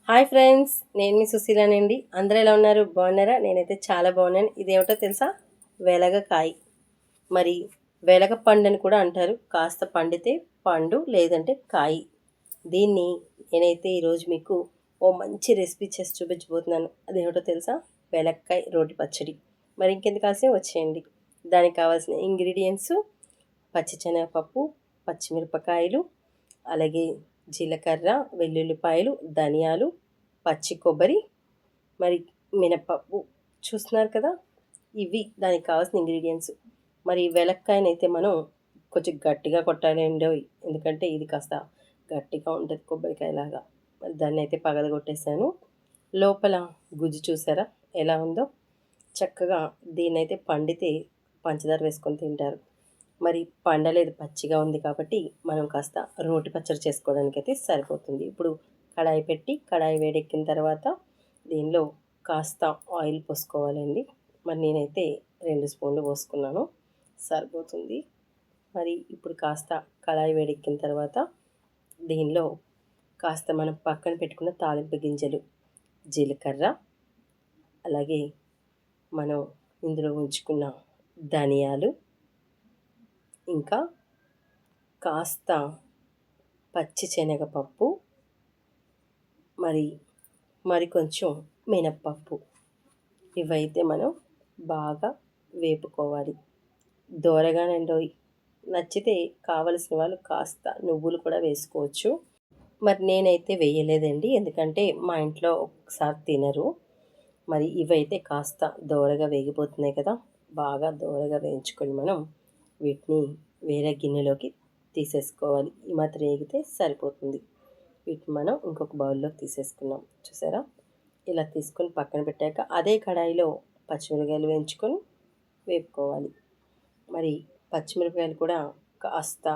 Hi friends, నేను మీ సుశీలానండి. అందరూ ఎలా ఉన్నారు? బాగున్నారా? నేనైతే చాలా బాగున్నాను. ఇదేమిటో తెలుసా? వెలగ కాయ. మరి వెలగ పండు అని కూడా అంటారు. కాస్త పండితే పండు, లేదంటే కాయి. దీన్ని నేనైతే ఈరోజు మీకు ఓ మంచి రెసిపీ చేసి చూపించబోతున్నాను. అదేమిటో తెలుసా? వెలక్కాయ రోటి పచ్చడి. మరి ఇంకెందుకు ఆలస్యం, వచ్చేయండి. దానికి కావాల్సిన ఇంగ్రీడియంట్స్: పచ్చిశనగపప్పు, పచ్చిమిరపకాయలు, అలాగే జీలకర్ర, వెల్లుల్లిపాయలు, ధనియాలు, పచ్చి కొబ్బరి, మరి మినపప్పు. చూస్తున్నారు కదా, ఇవి దానికి కావాల్సిన ఇంగ్రీడియంట్స్. మరి వెలక్కాయనైతే మనం కొంచెం గట్టిగా కొట్టాలండి, ఎందుకంటే ఇది కాస్త గట్టిగా ఉంటుంది కొబ్బరికాయలాగా. మరి దాన్ని అయితే పగలగొట్టేసాను. లోపల గుజ్జు చూసారా ఎలా ఉందో? చక్కగా దీన్నైతే పండితే పంచదార వేసుకొని తింటారు. మరి పండలేదు, పచ్చిగా ఉంది కాబట్టి మనం కాస్త రోటి పచ్చడి చేసుకోవడానికి అయితే సరిపోతుంది. ఇప్పుడు కడాయి పెట్టి, కడాయి వేడెక్కిన తర్వాత దీనిలో కాస్త ఆయిల్ పోసుకోవాలండి. మరి నేనైతే 2 స్పూన్లు పోసుకున్నాను, సరిపోతుంది. మరి ఇప్పుడు కాస్త కడాయి వేడెక్కిన తర్వాత దీనిలో కాస్త మనం పక్కన పెట్టుకున్న తాలింపు గింజలు, జీలకర్ర, అలాగే మనం ఇందులో ఉంచుకున్న ధనియాలు, ఇంకా కాస్త పచ్చి శనగపప్పు, మరి కొంచెం మినప్పప్పు, ఇవైతే మనం బాగా వేపుకోవాలి. దోరగానండోయ్. నచ్చితే కావలసిన వాళ్ళు కాస్త నువ్వులు కూడా వేసుకోవచ్చు. మరి నేనైతే వేయలేదండి, ఎందుకంటే మా ఇంట్లో ఒకసారి తినరు. మరి ఇవైతే కాస్త దోరగా వేగిపోతున్నాయి కదా, బాగా దోరగా వేయించుకొని మనం వీటిని వేరే గిన్నెలోకి తీసేసుకోవాలి. ఈ మాత్రం వేగితే సరిపోతుంది. వీటిని మనం ఇంకొక బౌల్లోకి తీసేసుకున్నాం. చూసారా? ఇలా తీసుకొని పక్కన పెట్టాక అదే కడాయిలో పచ్చిమిరపకాయలు వేయించుకొని వేపుకోవాలి. మరి పచ్చిమిరపకాయలు కూడా కాస్త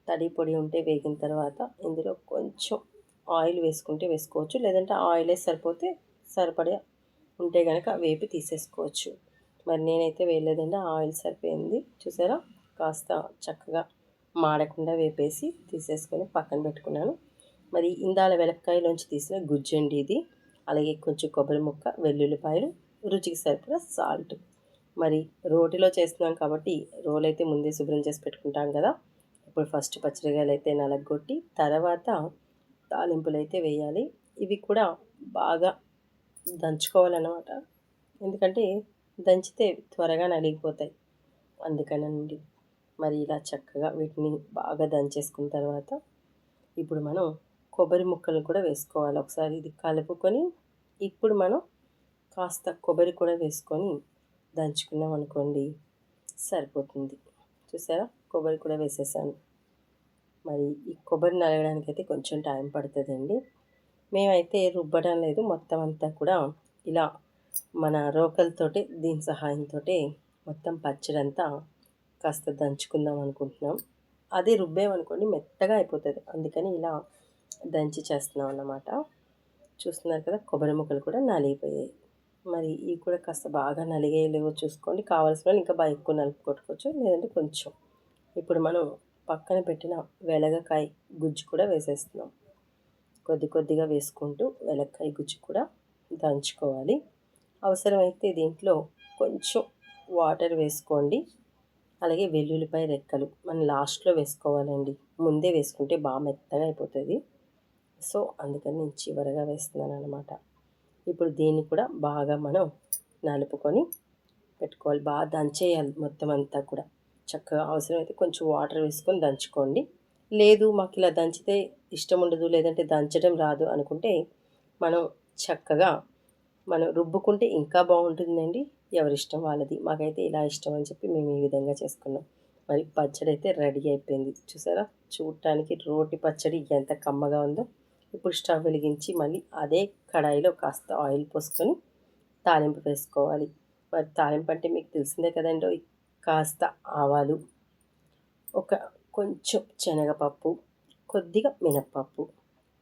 తడి పొడి ఉంటే వేగిన తర్వాత ఇందులో కొంచెం ఆయిల్ వేసుకుంటే వేసుకోవచ్చు, లేదంటే ఆయిలే సరిపోతే సరిపడే ఉంటే కనుక వేపి తీసేసుకోవచ్చు. మరి నేనైతే వేయలేదండి, ఆయిల్ సరిపోయింది. చూసారా? కాస్త చక్కగా మాడకుండా వేపేసి తీసేసుకొని పక్కన పెట్టుకున్నాను. మరి ఇందాల వెలక్కాయలోంచి తీసిన గుజ్జండి ఇది. అలాగే కొంచెం కొబ్బరి ముక్క, వెల్లుల్లిపాయలు, రుచికి సరిపడా సాల్ట్. మరి రోటిలో చేస్తున్నాం కాబట్టి రోల్ అయితే ముందే శుభ్రం చేసి పెట్టుకుంటాం కదా. ఇప్పుడు ఫస్ట్ పచ్చిమిరపకాయలు అయితే నలగొట్టి, తర్వాత తాలింపులు అయితే వేయాలి. ఇవి కూడా బాగా దంచుకోవాలన్నమాట, ఎందుకంటే దంచితే త్వరగా నలిగిపోతాయి, అందుకనండి. మరి ఇలా చక్కగా వీటిని బాగా దంచేసుకున్న తర్వాత ఇప్పుడు మనం కొబ్బరి ముక్కలు కూడా వేసుకోవాలి. ఒకసారి ఇది కలుపుకొని ఇప్పుడు మనం కాస్త కొబ్బరి కూడా వేసుకొని దంచుకున్నాం అనుకోండి, సరిపోతుంది. చూసారా? కొబ్బరి కూడా వేసేసాను. మరి ఈ కొబ్బరి నలగడానికి అయితే కొంచెం టైం పడుతుందండి. మేమైతే రుబ్బడం లేదు, మొత్తం అంతా కూడా ఇలా మన రోకలతోటి, దీని సహాయంతో మొత్తం పచ్చడంతా కాస్త దంచుకుందాం అనుకుంటున్నాం. అది రుబ్బేమనుకోండి మెత్తగా అయిపోతుంది, అందుకని ఇలా దంచి చేస్తున్నాం అన్నమాట. చూస్తున్నారు కదా, కొబ్బరి ముక్కలు కూడా నలిగిపోయాయి. మరి ఇవి కూడా కాస్త బాగా నలిగేలేవో చూసుకోండి. కావాల్సిన వాళ్ళు ఇంకా బాగా ఎక్కువ నలుపుకొట్టుకోవచ్చు, లేదంటే కొంచెం. ఇప్పుడు మనం పక్కన పెట్టిన వెలగకాయ గుజ్జు కూడా వేసేస్తున్నాం. కొద్ది కొద్దిగా వేసుకుంటూ వెలక్కాయ గుజ్జు కూడా దంచుకోవాలి. అవసరమైతే దీంట్లో కొంచెం వాటర్ వేసుకోండి. అలాగే వెల్లుల్లిపాయ రెక్కలు మనం లాస్ట్లో వేసుకోవాలండి, ముందే వేసుకుంటే బాగా మెత్తగా అయిపోతుంది. సో అందుకని నేను చివరగా వేస్తున్నాను అనమాట. ఇప్పుడు దీన్ని కూడా బాగా మనం నలుపుకొని పెట్టుకోవాలి. బాగా దంచేయాలి మొత్తం అంతా కూడా. చక్కగా అవసరమైతే కొంచెం వాటర్ వేసుకొని దంచుకోండి. లేదు మాకు ఇలా దంచితే ఇష్టం ఉండదు, లేదంటే దంచడం రాదు అనుకుంటే మనం చక్కగా రుబ్బుకుంటే ఇంకా బాగుంటుందండి. ఎవరిష్టం వాళ్ళది. మాకైతే ఇలా ఇష్టం అని చెప్పి మేము ఈ విధంగా చేసుకున్నాం. మరి పచ్చడి అయితే రెడీ అయిపోయింది. చూసారా? చూడటానికి రోటి పచ్చడి ఎంత కమ్మగా ఉందో. ఇప్పుడు స్టవ్ వెలిగించి మళ్ళీ అదే కడాయిలో కాస్త ఆయిల్ పోసుకొని తాలింపు వేసుకోవాలి. మరి తాలింపు అంటే మీకు తెలిసిందే కదండి. కాస్త ఆవాలు, ఒక కొంచెం శనగపప్పు, కొద్దిగా మినప్పప్పు,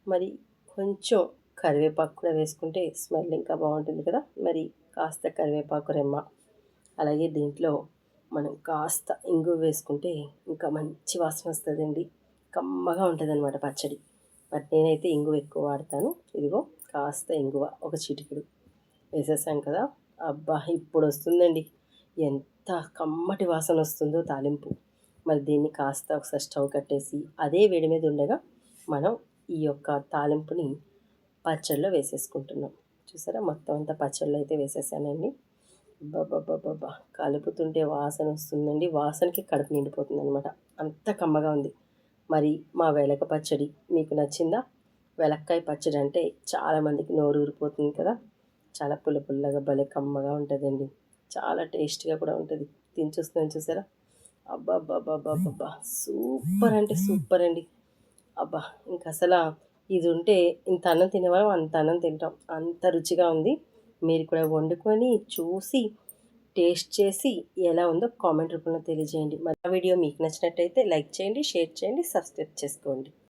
మరి కొంచెం కరివేపాకు కూడా వేసుకుంటే స్మెల్ ఇంకా బాగుంటుంది కదా. మరి కాస్త కరివేపాకు రెమ్మ, అలాగే దీంట్లో మనం కాస్త ఇంగువ వేసుకుంటే ఇంకా మంచి వాసన వస్తుందండి. కమ్మగా ఉంటుంది అన్నమాట పచ్చడి. బట్ నేనైతే ఇంగువ ఎక్కువ వాడతాను. ఇదిగో కాస్త ఇంగువ ఒక చిటికెడు వేసేసాం కదా. అబ్బా ఇప్పుడు వస్తుందండి, ఎంత కమ్మటి వాసన వస్తుందో తాలింపు. మరి దీన్ని కాస్త ఒకసారి స్టవ్ కట్టేసి అదే వేడి మీద ఉండగా మనం ఈ యొక్క తాలింపుని పచ్చళ్ళలో వేసేసుకుంటున్నాం. చూసారా, మొత్తం అంతా పచ్చళ్ళు అయితే వేసేసానండి. అబ్బబ్బబ్బబ్బబ్బా కలుపుతుంటే వాసన వస్తుందండి, వాసనకి కడుపు నిండిపోతుంది అనమాట, అంత కమ్మగా ఉంది. మరి మా వెలక పచ్చడి మీకు నచ్చిందా? వెలక్కాయ పచ్చడి అంటే చాలామందికి నోరు ఊరిపోతుంది కదా. చాలా పుల్ల పుల్లగా భలే కమ్మగా ఉంటుందండి, చాలా టేస్ట్గా కూడా ఉంటుంది. తిని చూస్తున్నాను చూసారా, అబ్బబ్బబ్బబ్బబ్బా సూపర్ అంటే సూపర్ అండి. అబ్బా ఇంక అసలు ఇది ఉంటే ఇంత అన్నం తినేవాళ్ళం అంత అన్నం తింటాం, అంత రుచిగా ఉంది. మీరు కూడా వండుకొని చూసి టేస్ట్ చేసి ఎలా ఉందో కామెంట్ రూపంలో తెలియజేయండి. మరి ఆ వీడియో మీకు నచ్చినట్టయితే లైక్ చేయండి, షేర్ చేయండి, సబ్స్క్రైబ్ చేసుకోండి.